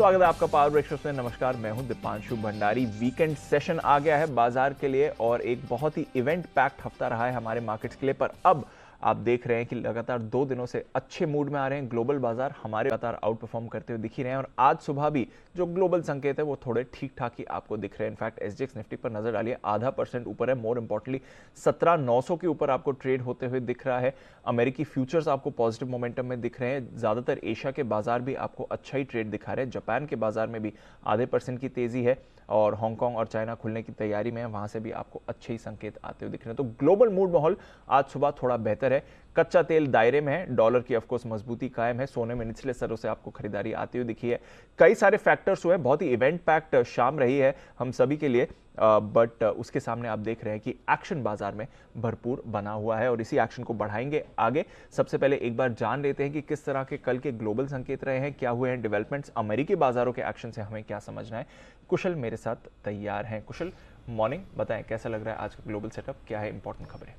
स्वागत है आपका पावर ब्रेकफास्ट में। नमस्कार, मैं हूं दीपांशु भंडारी। वीकेंड सेशन आ गया है बाजार के लिए और एक बहुत ही इवेंट पैक्ड हफ्ता रहा है हमारे मार्केट्स के लिए। पर अब आप देख रहे हैं कि लगातार 2 दिनों से अच्छे मूड में आ रहे हैं। ग्लोबल बाजार हमारे लगातार आउट परफॉर्म करते हुए दिख ही रहे हैं और आज सुबह भी जो ग्लोबल संकेत है वो थोड़े ठीक ठाक ही आपको दिख रहे हैं। इनफैक्ट एसजीएक्स निफ्टी पर नजर डालिए, 0.5% ऊपर है। मोर इंपॉर्टेंटली 17,900 के ऊपर आपको ट्रेड होते हुए दिख रहा है। अमेरिकी फ्यूचर्स आपको पॉजिटिव मोमेंटम में दिख रहे हैं। ज्यादातर एशिया के बाजार भी आपको अच्छा ही ट्रेड दिखा रहे हैं। जापान के बाजार में भी 0.5% की तेजी है और हांगकांग और चाइना खुलने की तैयारी में है, वहां से भी आपको अच्छे ही संकेत आते हुए दिख रहे हैं। तो ग्लोबल मूड माहौल आज सुबह थोड़ा बेहतर है। कच्चा तेल दायरे में है, डॉलर की ऑफकोर्स मजबूती कायम है, सोने में निचले स्तरों से आपको खरीदारी आती हुई दिखी है। कई सारे फैक्टर्स हुए, बहुत ही इवेंट पैक्ड शाम रही है हम सभी के लिए, बट उसके सामने आप देख रहे हैं कि एक्शन बाजार में भरपूर बना हुआ है और इसी एक्शन को बढ़ाएंगे आगे। सबसे पहले एक बार जान लेते हैं कि किस तरह के कल के ग्लोबल संकेत रहे हैं, क्या हुए हैं डेवलपमेंट्स, अमेरिकी बाजारों के एक्शन से हमें क्या समझना है। कुशल मेरे साथ तैयार हैं। कुशल, मॉर्निंग, बताएं कैसा लग रहा है आज का ग्लोबल सेटअप, क्या है इंपॉर्टेंट खबरें।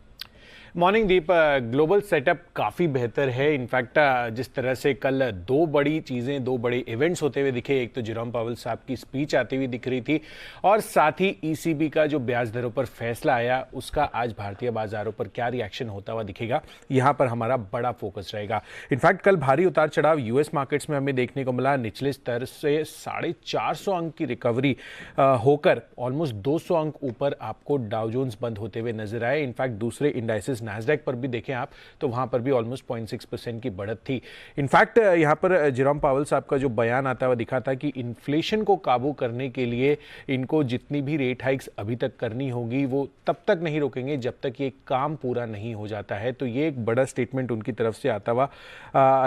मॉर्निंग दीप, ग्लोबल सेटअप काफ़ी बेहतर है। इनफैक्ट जिस तरह से कल 2 बड़ी चीज़ें, 2 बड़े इवेंट्स होते हुए दिखे, एक तो जेरोम पावेल साहब की स्पीच आती हुई दिख रही थी और साथ ही ईसीबी का जो ब्याज दरों पर फैसला आया उसका आज भारतीय बाजारों पर क्या रिएक्शन होता हुआ दिखेगा, यहाँ पर हमारा बड़ा फोकस रहेगा। इनफैक्ट कल भारी उतार चढ़ाव यूएस मार्केट्स में हमें देखने को मिला। निचले स्तर से 450 अंक की रिकवरी होकर ऑलमोस्ट 200 अंक ऊपर आपको डाउ जोन्स बंद होते हुए नजर आए। इनफैक्ट दूसरे इंडाइसेस नैस्डैक पर भी देखें आप तो वहां पर भी ऑलमोस्ट 0.6% की बढ़त थी। इनफैक्ट यहां पर जेरोम पावेल साहब का जो बयान आता हुआ दिखा था कि इन्फ्लेशन को काबू करने के लिए इनको जितनी भी रेट हाइक्स अभी तक करनी होगी वो तब तक नहीं रोकेंगे जब तक ये काम पूरा नहीं हो जाता है। तो ये एक बड़ा स्टेटमेंट उनकी तरफ से आता हुआ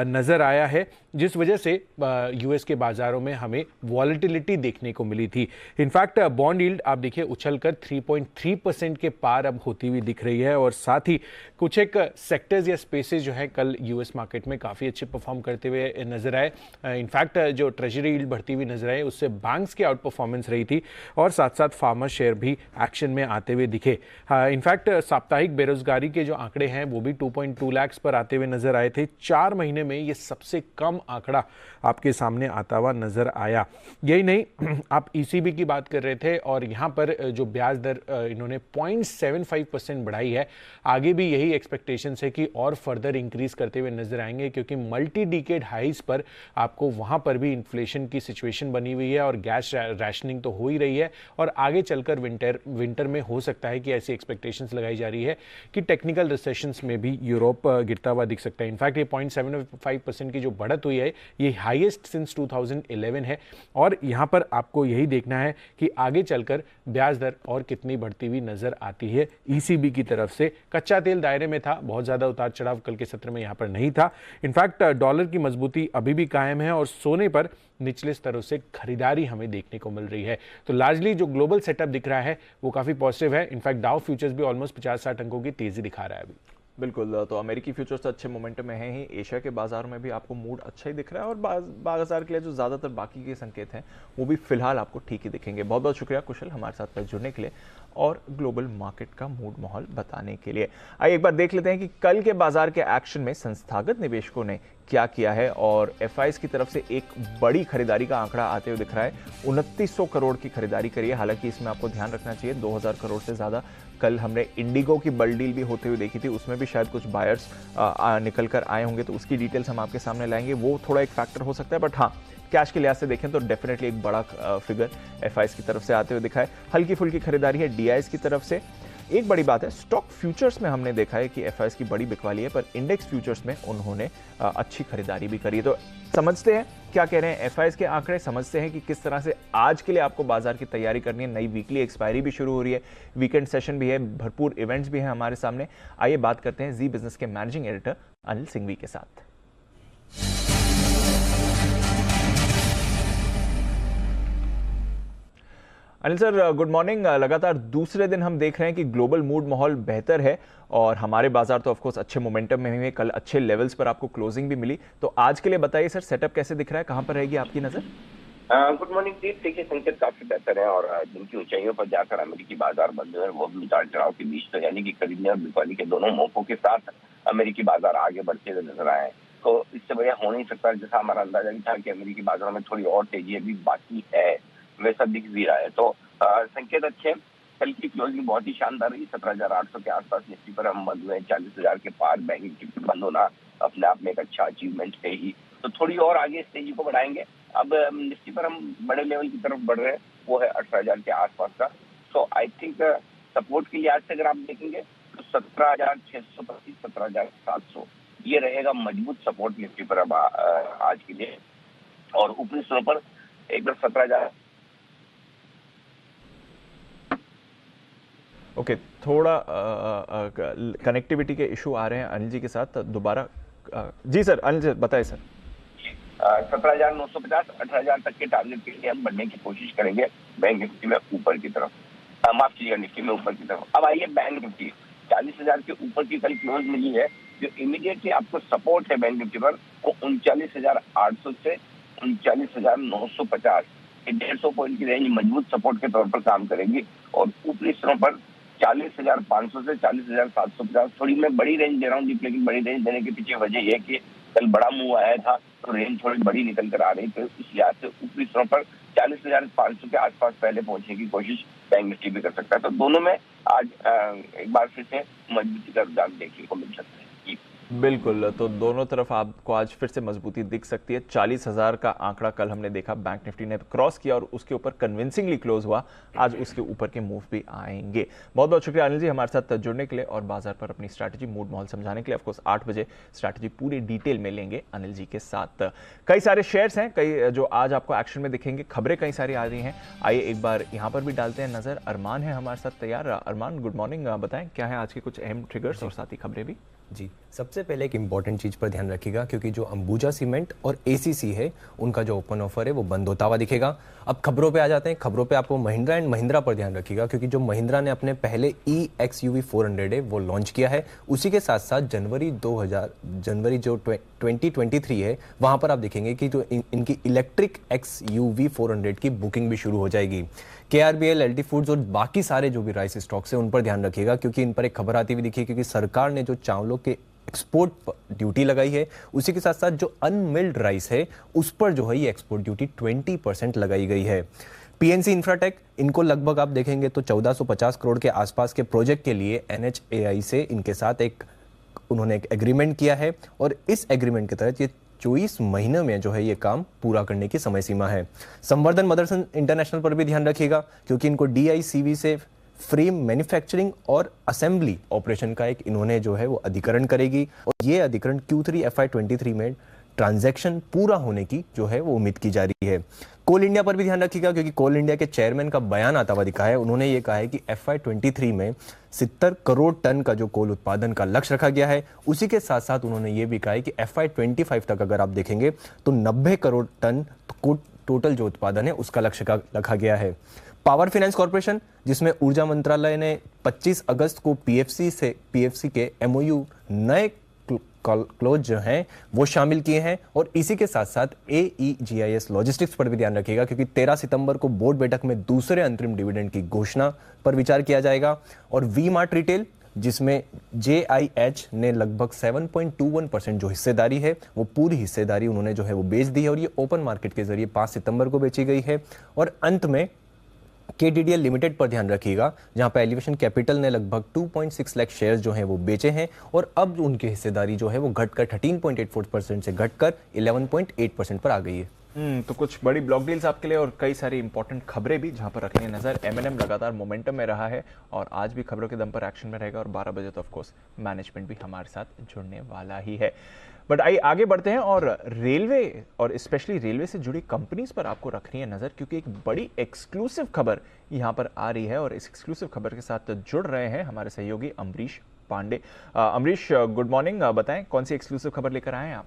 नजर आया है, जिस वजह से यूएस के बाजारों में हमें वॉलेटिलिटी देखने को मिली थी। इनफैक्ट बॉन्ड यील्ड आप देखिए उछलकर 3.3% के पार अब होती हुई दिख रही है और साथ ही कुछ एक सेक्टर्स या स्पेसेस जो है कल यूएस मार्केट में काफी अच्छे परफॉर्म करते हुए नजर आए। इनफैक्ट जो ट्रेजरी यील्ड बढ़ती हुई नजर आए उससे बैंक्स की आउट परफॉर्मेंस रही थी और साथ साथ फार्मर शेयर भी एक्शन में आते हुए दिखे। इनफैक्ट साप्ताहिक बेरोजगारी के जो आंकड़े हैं वो भी 2.2 लाख पर आते हुए नजर आए थे। 4 महीने में ये सबसे कम आंकड़ा आपके सामने आता हुआ नजर आया। यही नहीं, आप ईसीबी की बात कर रहे थे और यहां पर जो ब्याज दर इन्होंने 0.75% बढ़ाई है, आगे भी यही एक्सपेक्टेशन है कि और फर्दर इंक्रीज करते हुए नजर आएंगे, क्योंकि मल्टी डिकेड हाइज पर आपको वहां पर भी इन्फ्लेशन की सिचुएशन बनी हुई है और गैस रैशनिंग तो हो ही रही है और आगे चलकर विंटर में हो सकता है कि ऐसी एक्सपेक्टेशंस लगाई जा रही है कि टेक्निकल रिसेशंस में भी यूरोप गिरता हुआ दिख सकता है। इनफैक्ट ये 0.75% की जो बढ़त हुई है ये हाईएस्ट सिंस 2011 है और यहां पर आपको यही देखना है कि आगे चलकर ब्याज दर और कितनी बढ़ती हुई नजर आती है ईसीबी की तरफ से। कच्चा तेल दायरे में था, बहुत ज्यादा उतार चढ़ाव कल के सत्र में यहां पर नहीं था। इनफैक्ट डॉलर की मजबूती अभी भी कायम है और सोने पर निचले स्तरों से खरीदारी हमें देखने को मिल रही है। तो लार्जली जो ग्लोबल सेटअप दिख रहा है वो काफी पॉजिटिव है। इनफैक्ट डाउ फ्यूचर्स भी ऑलमोस्ट 50-60 अंकों की तेजी दिखा रहा है अभी। बिल्कुल, तो अमेरिकी फ्यूचर्स तो अच्छे मोमेंटम में है ही, एशिया के बाजार में भी आपको मूड अच्छा ही दिख रहा है और बाजार के लिए जो ज़्यादातर बाकी के संकेत हैं वो भी फिलहाल आपको ठीक ही दिखेंगे। बहुत बहुत शुक्रिया कुशल हमारे साथ जुड़ने के लिए और ग्लोबल मार्केट का मूड माहौल बताने के लिए। आइए एक बार देख लेते हैं कि कल के बाजार के एक्शन में संस्थागत निवेशकों ने क्या किया है और एफआईज की तरफ से एक बड़ी खरीदारी का आंकड़ा आते हुए दिख रहा है। 2900 करोड़ की खरीदारी करी है। हालांकि इसमें आपको ध्यान रखना चाहिए 2000 करोड़ से ज्यादा कल हमने इंडिगो की बल डील भी होते हुए देखी थी, उसमें भी शायद कुछ बायर्स निकल कर आए होंगे, तो उसकी डिटेल्स हम आपके सामने लाएंगे। वो थोड़ा एक फैक्टर हो सकता है, बट हाँ कैश के लिहाज से देखें तो डेफिनेटली एक बड़ा फिगर एफआईज की तरफ से आते हुए दिखा है। हल्की फुल्की खरीदारी है डीआईएस की तरफ से। एक बड़ी बात है, स्टॉक फ्यूचर्स में हमने देखा है कि एफआईएस की बड़ी बिकवाली है, पर इंडेक्स फ्यूचर्स में उन्होंने अच्छी खरीदारी भी करी है। तो समझते हैं क्या कह रहे हैं एफआईएस के आंकड़े, समझते हैं कि किस तरह से आज के लिए आपको बाजार की तैयारी करनी है। नई वीकली एक्सपायरी भी शुरू हो रही है, वीकेंड सेशन भी है, भरपूर इवेंट्स भी हैं हमारे सामने। आइए बात करते हैं जी बिजनेस के मैनेजिंग एडिटर अनिल सिंघवी के साथ। Anil sir, good morning. लगातार दूसरे दिन हम देख रहे हैं कि ग्लोबल मूड माहौल बेहतर है और हमारे बाजार तो ऑफकोर्स अच्छे मोमेंटम में हुए, कल अच्छे लेवल्स पर आपको क्लोजिंग भी मिली। तो आज के लिए बताइए सर, सेटअप कैसे दिख रहा है, कहां पर रहेगी आपकी नजर? गुड मॉर्निंग जी। देखिए संकेत काफी बेहतर है और दिन की ऊंचाइयों पर जाकर अमेरिकी बाजार बंद हुए, वो भी उतार चढ़ाव के बीच, तो यानी कि खरीदने और बिकवाली के दोनों मौकों के साथ अमेरिकी बाजार आगे बढ़ते हुए नजर आए। तो इससे बढ़िया हो नहीं सकता। जैसा हमारा अंदाजा भी था कि अमेरिकी बाजारों में थोड़ी और तेजी अभी बाकी है, वैसा दिख भी रहा है। तो संकेत अच्छे हैं। कल की क्लोजिंग बहुत ही शानदार रही। 17,800 के आसपास निफ्टी पर हम बंद हुए। 40,000 के पार बैंक निफ्टी बंद होना अपने आप में एक अच्छा अचीवमेंट है ही। तो थोड़ी और आगे इस तेजी को बढ़ाएंगे। अब निफ्टी पर हम बड़े लेवल की तरफ बढ़ रहे हैं, वो है 18,000 के आसपास का। सो आई थिंक सपोर्ट के लिहाज से अगर आप देखेंगे तो 17,625, 17,700 ये रहेगा मजबूत सपोर्ट निफ्टी पर अब आज के लिए। और ऊपरी स्तरों पर एक बार 17,000। ओके, थोड़ा कनेक्टिविटी के इशू आ रहे हैं अनिल जी के साथ दोबारा। जी सर, अनिल जी बताएं सर। 17,950, 18,000 तक के टारगेट के लिए हम बढ़ने की कोशिश करेंगे बैंक निफ्टी में ऊपर की तरफ। माफ कीजिएगा, निफ्टी में ऊपर की तरफ। अब आइए बैंक निफ्टी। 40,000 के ऊपर की कल क्लोज मिली है। जो इमीडिएटली आपको सपोर्ट है बैंक निफ्टी पर वो 39,800 से 39,950, 150 पॉइंट की रेंज मजबूत सपोर्ट के तौर पर काम करेगी। और ऊपरी स्तरों पर 40,500 से 40,750। थोड़ी मैं बड़ी रेंज दे रहा हूँ, लेकिन बड़ी रेंज देने के पीछे वजह यह कि कल बड़ा मूव आया था तो रेंज थोड़ी बड़ी निकल कर आ रही थी। इस लिहाज से ऊपरी स्तरों पर 40,500 के आसपास पहले पहुंचने की कोशिश बैंक निफ्टी भी कर सकता है। तो दोनों में आज एक बार फिर से मजबूती का रुझान देखने को मिल सकता है। बिल्कुल, तो दोनों तरफ आपको आज फिर से मजबूती दिख सकती है। 40,000 का आंकड़ा कल हमने देखा बैंक निफ्टी ने क्रॉस किया और उसके ऊपर कन्विंसिंगली क्लोज हुआ। आज उसके ऊपर के मूव भी आएंगे। बहुत बहुत शुक्रिया अनिल जी हमारे साथ जुड़ने के लिए और बाजार पर अपनी स्ट्रैटेजी मूड माहौल समझाने के लिए। ऑफकोर्स 8 बजे स्ट्रैटेजी पूरी डिटेल में लेंगे अनिल जी के साथ। कई सारे शेयर्स हैं, कई जो आज आपको एक्शन में दिखेंगे। खबरें कई सारी आ रही हैं, आइए एक बार यहाँ पर भी डालते हैं नजर। अरमान है हमारे साथ तैयार। अरमान, गुड मॉर्निंग, बताएं क्या है आज के कुछ अहम ट्रिगर्स और साथ ही खबरें भी। जी, सबसे पहले एक इम्पॉर्टेंट चीज़ पर ध्यान रखिएगा, क्योंकि जो अंबुजा सीमेंट और एसीसी है उनका जो ओपन ऑफर है वो बंद होता हुआ दिखेगा। अब खबरों पे आ जाते हैं। खबरों पे आपको महिंद्रा एंड महिंद्रा पर ध्यान रखिएगा, क्योंकि जो महिंद्रा ने अपने पहले EXUV 400 है वो लॉन्च किया है। उसी के साथ साथ जनवरी जो 2023 है वहां पर आप देखेंगे कि जो इनकी इलेक्ट्रिक XUV 400 की बुकिंग भी शुरू हो जाएगी। KRBL, LT फूड्स और बाकी सारे जो भी राइस स्टॉक्स है उन पर ध्यान रखिएगा, क्योंकि इन पर एक खबर आती हुई दिखी है, क्योंकि सरकार ने जो चावलों के एक्सपोर्ट पर ड्यूटी लगाई है, उसी के साथ साथ जो अनमिल्ड राइस है उस पर जो है ये एक्सपोर्ट ड्यूटी 20% लगाई गई है। PNC इंफ्राटेक, इनको लगभग आप देखेंगे तो 1450 करोड़ के आसपास के प्रोजेक्ट के लिए NHAI से इनके साथ उन्होंने एक एग्रीमेंट किया है और इस एग्रीमेंट के तहत ये 24 महीने में जो है ये काम पूरा करने की समय सीमा है। संवर्धन मदरसन इंटरनेशनल पर भी ध्यान रखिएगा, क्योंकि इनको DICV से फ्रेम मैन्युफैक्चरिंग और असेंबली ऑपरेशन का एक इन्होंने जो है वो अधिकरण करेगी और ये अधिकरण Q3 FY23 में ट्रांजैक्शन पूरा होने की जो है वो उम्मीद की जा रही है। कोल इंडिया पर भी ध्यान रखिएगा, क्योंकि कोल इंडिया के चेयरमैन का बयान आता हुआ दिखा है। उन्होंने ये कहा है कि FY23 में 70 करोड़ टन का जो कोल उत्पादन का लक्ष्य रखा गया है। उसी के साथ साथ उन्होंने ये भी कहा है कि FY25 तक अगर आप देखेंगे तो 90 करोड़ टन को टोटल जो उत्पादन है उसका लक्ष्य रखा गया है। पावर फाइनेंस कॉर्पोरेशन, जिसमें ऊर्जा मंत्रालय ने 25 अगस्त को PFC के MOU नए क्लोज जो हैं वो शामिल किए हैं। और इसी के साथ साथ AEGIS लॉजिस्टिक्स पर भी ध्यान रखिएगा, क्योंकि 13 सितंबर को बोर्ड बैठक में दूसरे अंतरिम डिविडेंड की घोषणा पर विचार किया जाएगा। और V-Mart रिटेल, जिसमें JIH ने लगभग 7.21% जो हिस्सेदारी है वो पूरी हिस्सेदारी उन्होंने जो है वो बेच दी है और ये ओपन मार्केट के जरिए 5 सितंबर को बेची गई है। और अंत में KDDL लिमिटेड पर ध्यान रखिएगा, जहां पर एलिवेशन कैपिटल ने लगभग 2.6 लाख शेयर्स जो हैं वो बेचे हैं और अब उनकी हिस्सेदारी जो है वो घटकर 13.84% से घटकर 11.8% पर आ गई है। तो कुछ बड़ी ब्लॉक डील्स आपके लिए और कई सारी इंपॉर्टेंट खबरें भी जहां पर रखनी है नजर। M&M लगातार मोमेंटम में रहा है और आज भी खबरों के दम पर एक्शन में रहेगा और 12 बजे तो ऑफकोर्स मैनेजमेंट भी हमारे साथ जुड़ने वाला ही है। बट आइए आगे बढ़ते हैं और रेलवे और स्पेशली रेलवे से जुड़ी कंपनीज पर आपको रखनी है नजर, क्योंकि एक बड़ी एक्सक्लूसिव खबर यहां पर आ रही है और इस एक्सक्लूसिव खबर के साथ जुड़ रहे हैं हमारे सहयोगी अमरीश पांडे। अमरीश, गुड मॉर्निंग, बताएं कौन सी एक्सक्लूसिव खबर लेकर आए हैं आप?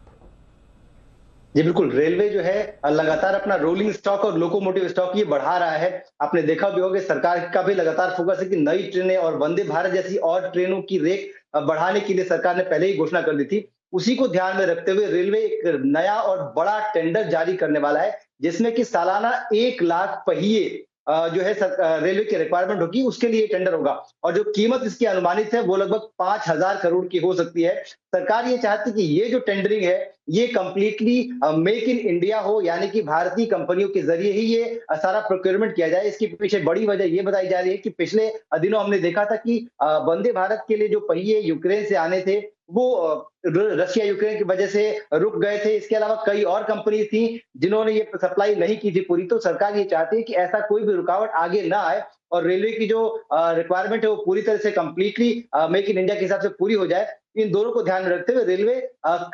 जी बिल्कुल, रेलवे जो है लगातार अपना रोलिंग स्टॉक और लोकोमोटिव स्टॉक ये बढ़ा रहा है। आपने देखा भी होगा सरकार का भी लगातार फोकस है कि नई ट्रेनें और वंदे भारत जैसी और ट्रेनों की रेक बढ़ाने के लिए सरकार ने पहले ही घोषणा कर दी थी। उसी को ध्यान में रखते हुए रेलवे एक नया और बड़ा टेंडर जारी करने वाला है, जिसमें कि सालाना 1 लाख पहिए जो है रेलवे की रिक्वायरमेंट होगी, उसके लिए टेंडर होगा और जो कीमत इसकी अनुमानित है वो लगभग 5,000 करोड़ की हो सकती है। सरकार ये चाहती है कि ये जो टेंडरिंग है ये कंप्लीटली मेक इन इंडिया हो, यानी कि भारतीय कंपनियों के जरिए ही ये सारा प्रोक्योरमेंट किया जाए। इसके पीछे बड़ी वजह ये बताई जा रही है कि पिछले दिनों हमने देखा था कि वंदे भारत के लिए जो पहिए यूक्रेन से आने थे वो रशिया यूक्रेन की वजह से रुक गए थे। इसके अलावा कई और कंपनी थी जिन्होंने ये सप्लाई नहीं की थी पूरी। तो सरकार ये चाहती है कि ऐसा कोई भी रुकावट आगे ना आए और रेलवे की जो रिक्वायरमेंट है वो पूरी तरह से कंप्लीटली मेक इन इंडिया के हिसाब से पूरी हो जाए। इन दोनों को ध्यान में रखते हुए रेलवे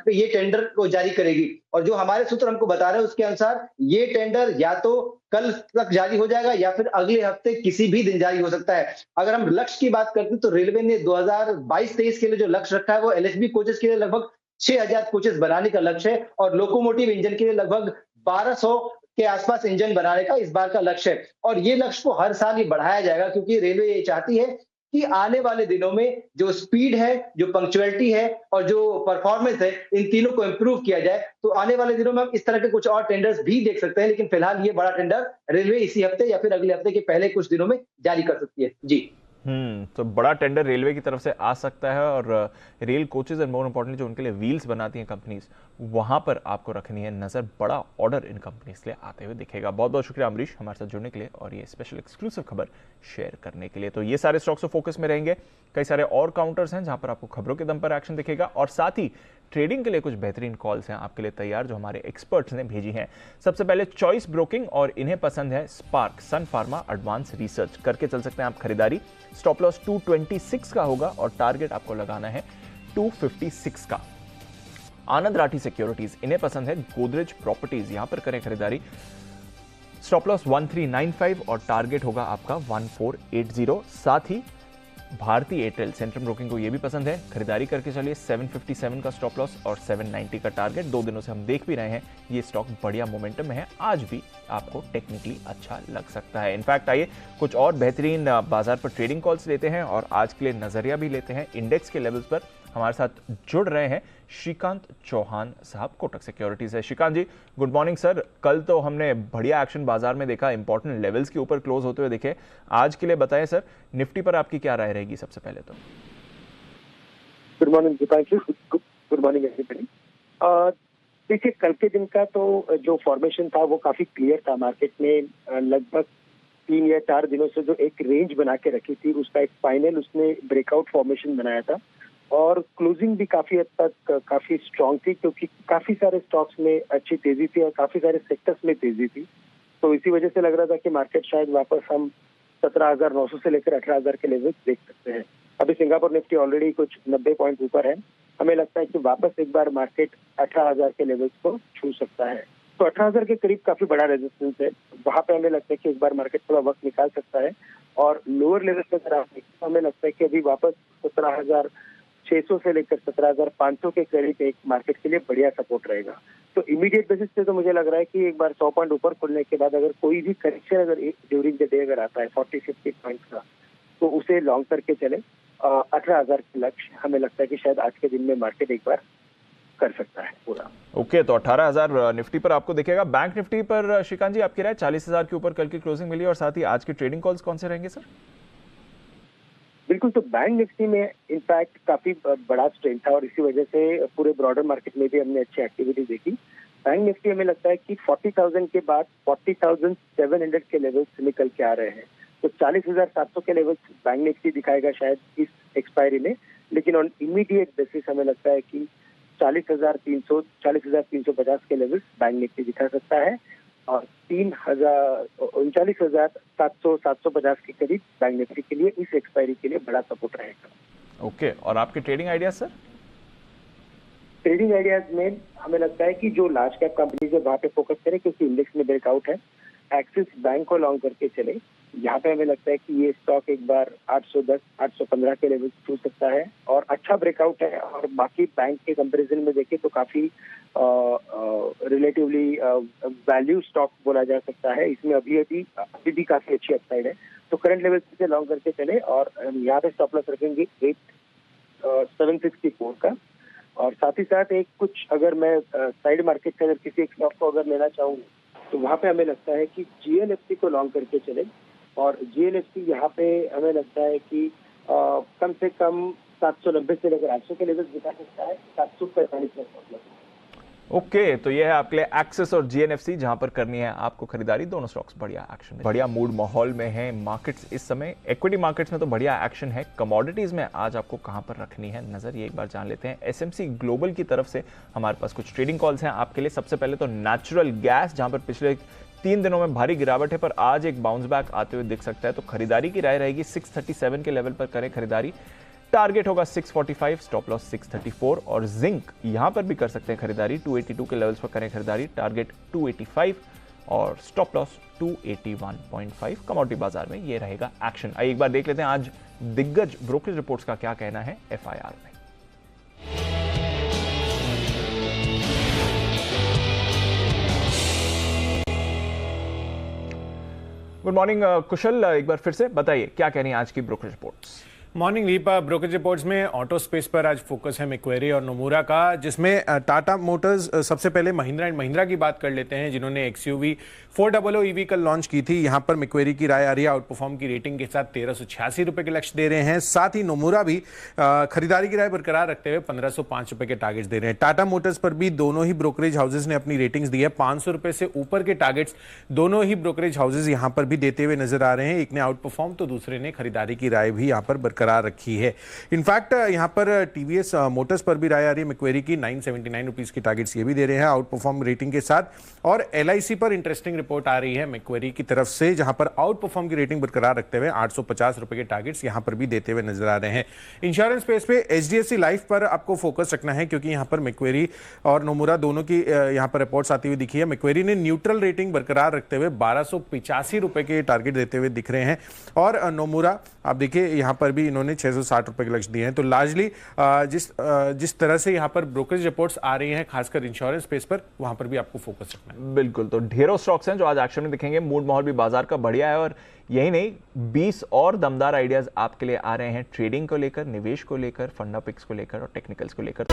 ये टेंडर को जारी करेगी। और जो हमारे सूत्र हमको बता रहे हैं उसके अनुसार ये टेंडर या तो कल तक जारी हो जाएगा या फिर अगले हफ्ते किसी भी दिन जारी हो सकता है। अगर हम लक्ष्य की बात करते हैं तो रेलवे ने 2022-23 के लिए जो लक्ष्य रखा है वो एलएचबी कोचेस के लिए लगभग 6000 कोचेस बनाने का लक्ष्य है और लोकोमोटिव इंजन के लिए लगभग 1200 के आसपास इंजन बनाने का इस बार का लक्ष्य है। और ये लक्ष्य को हर साल ही बढ़ाया जाएगा क्योंकि रेलवे ये चाहती है कि आने वाले दिनों में जो स्पीड है, जो पंक्चुअलिटी है और जो परफॉर्मेंस है, इन तीनों को इंप्रूव किया जाए। तो आने वाले दिनों में हम इस तरह के कुछ और टेंडर्स भी देख सकते हैं, लेकिन फिलहाल ये बड़ा टेंडर रेलवे इसी हफ्ते या फिर अगले हफ्ते के पहले कुछ दिनों में जारी कर सकती है। जी तो बड़ा टेंडर रेलवे की तरफ से आ सकता है और rail coaches and more importantly जो उनके लिए व्हील्स बनाती हैं कंपनीज, वहां पर आपको रखनी है नजर। बड़ा ऑर्डर इन कंपनीज के लिए आते हुए दिखेगा। बहुत बहुत शुक्रिया अमरीश हमारे साथ जुड़ने के लिए और ये स्पेशल एक्सक्लूसिव खबर शेयर करने के लिए। तो ये सारे स्टॉक्स फोकस में रहेंगे। कई सारे और काउंटर्स हैं जहां पर आपको खबरों के दम पर एक्शन दिखेगा और साथ ही ट्रेडिंग के लिए कुछ बेहतरीन कॉल्स हैं आपके लिए तैयार जो हमारे एक्सपर्ट्स ने भेजी हैं। सबसे पहले चॉइस ब्रोकिंग और इन्हें पसंद है स्पार्क सन फार्मा एडवांस रिसर्च। करके चल सकते हैं आप खरीदारी। स्टॉप लॉस 226 का होगा और टारगेट आपको लगाना है 256 का। आनंद राठी सिक्योरिटीज, इन्हें पसंद है गोदरेज प्रॉपर्टीज, यहां पर करें खरीदारी। स्टॉप लॉस 1395 और टारगेट होगा आपका 1480। साथ ही भारतीय एयरटेल सेंट्रम ब्रोकिंग को ये भी पसंद है, खरीदारी करके चलिए। 757 का स्टॉप लॉस और 790 का टारगेट। 2 दिनों से हम देख भी रहे हैं ये स्टॉक बढ़िया मोमेंटम में है, आज भी आपको टेक्निकली अच्छा लग सकता है। इनफैक्ट आइए कुछ और बेहतरीन बाजार पर ट्रेडिंग कॉल्स लेते हैं और आज के लिए नजरिया भी लेते हैं। इंडेक्स के लेवल्स पर हमारे साथ जुड़ रहे हैं श्रीकांत चौहान साहब, कोटक सिक्योरिटीज है। श्रीकांत जी गुड मॉर्निंग सर। कल तो हमने बढ़िया एक्शन बाजार में देखा, इंपॉर्टेंट लेवल्स के ऊपर क्लोज होते हुए दिखे। आज के लिए बताएं सर, निफ्टी पर आपकी क्या राय रहेगी सबसे पहले तो? Good morning Deepanshu, good morning everybody. देखिए कल के दिन का तो जो फॉर्मेशन था वो काफी क्लियर था। मार्केट ने लगभग 3 या 4 दिनों से जो एक रेंज बना के रखी थी उसका एक फाइनल उसने ब्रेकआउट फॉर्मेशन बनाया था और क्लोजिंग भी काफी हद तक काफी स्ट्रांग थी क्योंकि काफी सारे स्टॉक्स में अच्छी तेजी थी और काफी सारे सेक्टर्स में तेजी थी। तो इसी वजह से लग रहा था कि मार्केट शायद वापस हम 17,900 से लेकर 18,000 के लेवल देख सकते हैं। अभी सिंगापुर निफ्टी ऑलरेडी कुछ 90 पॉइंट ऊपर है। हमें लगता है कि वापस एक बार मार्केट 18,000 के लेवल्स को छू सकता है। तो 18,000 के करीब काफी बड़ा रेजिस्टेंस है, वहां पे हमें लगता है कि एक बार मार्केट थोड़ा वक्त निकाल सकता है। और लोअर लेवल पे अगर आप देखें तो हमें लगता है कि अभी वापस 17,600 से लेकर 17,500 के करीब एक मार्केट के लिए बढ़िया सपोर्ट रहेगा। तो इमीडिएट बेसिस पे तो मुझे लग रहा है कि एक बार 100 पॉइंट ऊपर खुलने के बाद अगर कोई भी करेक्शन अगर ड्यूरिंग द डे अगर आता है 40-50 पॉइंट्स का, तो उसे लॉन्ग करके चले। 18,000 के लक्ष्य हमें लगता है कि शायद आज के दिन में मार्केट एक बार कर सकता है पूरा। ओके, तो 18,000 निफ्टी पर आपको दिखेगा। बैंक निफ्टी पर श्रीकांत जी आपकी राय? 40,000 के ऊपर कल की क्लोजिंग मिली और साथ ही आज के ट्रेडिंग कॉल्स कौन से रहेंगे सर? बिल्कुल, तो बैंक निफ्टी में इनफैक्ट काफी बड़ा स्ट्रेंथ था और इसी वजह से पूरे ब्रॉडर मार्केट में भी हमने अच्छी एक्टिविटी देखी। बैंक निफ्टी हमें लगता है कि 40,000 के बाद 40,700 के लेवल्स निकल के आ रहे हैं। तो 40,700 के लेवल्स बैंक निफ्टी दिखाएगा शायद इस एक्सपायरी में, लेकिन ऑन इमीडिएट बेसिस हमें लगता है कि 40,350 के लेवल्स बैंक निफ्टी दिखा सकता है और 39,750 के करीब बैंक निफ्टी के लिए इस एक्सपायरी के लिए बड़ा सपोर्ट रहेगा। ओके, और आपके trading ideas sir? Trading ideas में हमें लगता है कि जो लार्ज कैप कंपनीज है वहां पे फोकस करें क्योंकि इंडेक्स में ब्रेकआउट है। एक्सिस बैंक को लॉन्ग करके चले, यहाँ पे हमें लगता है कि ये स्टॉक एक बार 810-815 के लेवल छू सकता है और अच्छा ब्रेकआउट है। और बाकी बैंक के कंपैरिजन में देखें तो काफी रिलेटिवली वैल्यू स्टॉक बोला जा सकता है। इसमें अभी भी काफी अच्छी अपसाइड है। तो करंट लेवल से लॉन्ग करके चले और यहाँ पे स्टॉप लॉस रखेंगे 764 का। और साथ ही साथ एक कुछ अगर मैं साइड मार्केट से अगर किसी एक स्टॉक को अगर लेना चाहूँ तो वहाँ पे हमें लगता है कि GLFC को लॉन्ग करके चले और GLFC यहाँ पे हमें लगता है कि कम से कम 790 से लेकर 800 के लेवल दिखा सकता है। 745 का स्टॉप लॉस। ओके, तो ये है आपके लिए एक्सिस और जीएनएफसी, जहां पर करनी है आपको खरीदारी। दोनों स्टॉक्स बढ़िया एक्शन में, बढ़िया मूड माहौल में है मार्केट्स इस समय। इक्विटी मार्केट्स में तो बढ़िया एक्शन है। कमोडिटीज में आज आपको कहां पर रखनी है नजर, ये एक बार जान लेते हैं। एसएमसी ग्लोबल की तरफ से हमारे पास कुछ ट्रेडिंग कॉल्स हैं आपके लिए। सबसे पहले तो नेचुरल गैस, जहां पर पिछले 3 दिनों में भारी गिरावट है, पर आज एक बाउंस बैक आते हुए दिख सकता है। तो खरीदारी की राय रहेगी 637 के लेवल पर करें खरीदारी। टारगेट होगा 645, स्टॉप लॉस 634। और जिंक यहां पर भी कर सकते हैं खरीदारी, 282 के लेवल्स पर करें खरीदारी। टारगेट 285 और स्टॉप लॉस 281.5। कमोडिटी बाजार में ये रहेगा एक्शन। आइए एक बार देख लेते हैं आज दिग्गज ब्रोकरेज रिपोर्ट्स का क्या कहना है एफआईआर में। गुड मॉर्निंग कुशल, एक बार फिर से बताइए क्या कहनी है आज की brokerage reports. Morning leap brokerage reports में ऑटो स्पेस पर आज फोकस है मैक्वेरी और नोमुरा का, जिसमें टाटा मोटर्स सबसे पहले महिंद्रा एंड महिंद्रा की बात कर लेते हैं, जिन्होंने एक्सयूवी 400 ईवी कल लॉन्च की थी। यहां पर मैक्वेरी की राय आ रही है आउट परफॉर्म की रेटिंग के साथ 1386 रुपए के लक्ष्य दे रहे हैं। साथ ही नोमुरा भी खरीदारी की राय बरकरार रखते हुए 1505 रुपए के टारगेट्स दे रहे हैं। टाटा मोटर्स पर भी दोनों ही ब्रोकरेज हाउसेज ने अपनी रेटिंग्स दी है। 500 रुपए से ऊपर के टारगेट्स दोनों ही ब्रोकरेज हाउसेज यहां पर भी देते हुए नजर आ रहे हैं। एक ने आउट परफॉर्म तो दूसरे ने खरीदारी की राय भी यहां पर बरकरार रखी है। इनफैक्ट यहां पर टीवीएस मोटर्स पर भी राय आ रही है मैक्वेरी की, 979 रुपीज की टारगेट्स ये भी दे रहे हैं आउट परफॉर्म रेटिंग के साथ। और एलआईसी पर इंटरेस्टिंग रिपोर्ट आ रही है मैक्वेरी की तरफ से, जहां पर आउट परफॉर्म की रेटिंग बरकरार रखते हुए 850 रुपए के टारगेट्स यहां पर भी देते हुए नजर आ रहे हैं। इंश्योरेंस स्पेस पे एचडीएफसी लाइफ पर आपको फोकस रखना है, क्योंकि यहां पर मैक्वेरी और नोमुरा दोनों की यहां पर रिपोर्ट्स आती हुई दिखी है। मैक्वेरी ने न्यूट्रल रेटिंग बरकरार रखते हुए 1285 रुपए के टारगेट देते हुए दिख रहे हैं। और नोमुरा आप देखिए यहां पर भी इन्होंने 660 रुपए के लक्ष्य दिए हैं। तो लार्जली जिस तरह से यहां पर ब्रोकरेज रिपोर्ट्स आ रही हैं, खासकर इंश्योरेंस स्पेस पर, वहां पर भी आपको फोकस रखना है। बिल्कुल, तो ढेरों स्टॉक्स हैं जो आज एक्शन में दिखेंगे। मूड माहौल भी बाजार का बढ़िया है, और यही नहीं 20 और दमदार आइडियाज आपके लिए आ रहे हैं ट्रेडिंग को लेकर, निवेश को लेकर, फंडा पिक्स को लेकर और टेक्निकल्स को लेकर।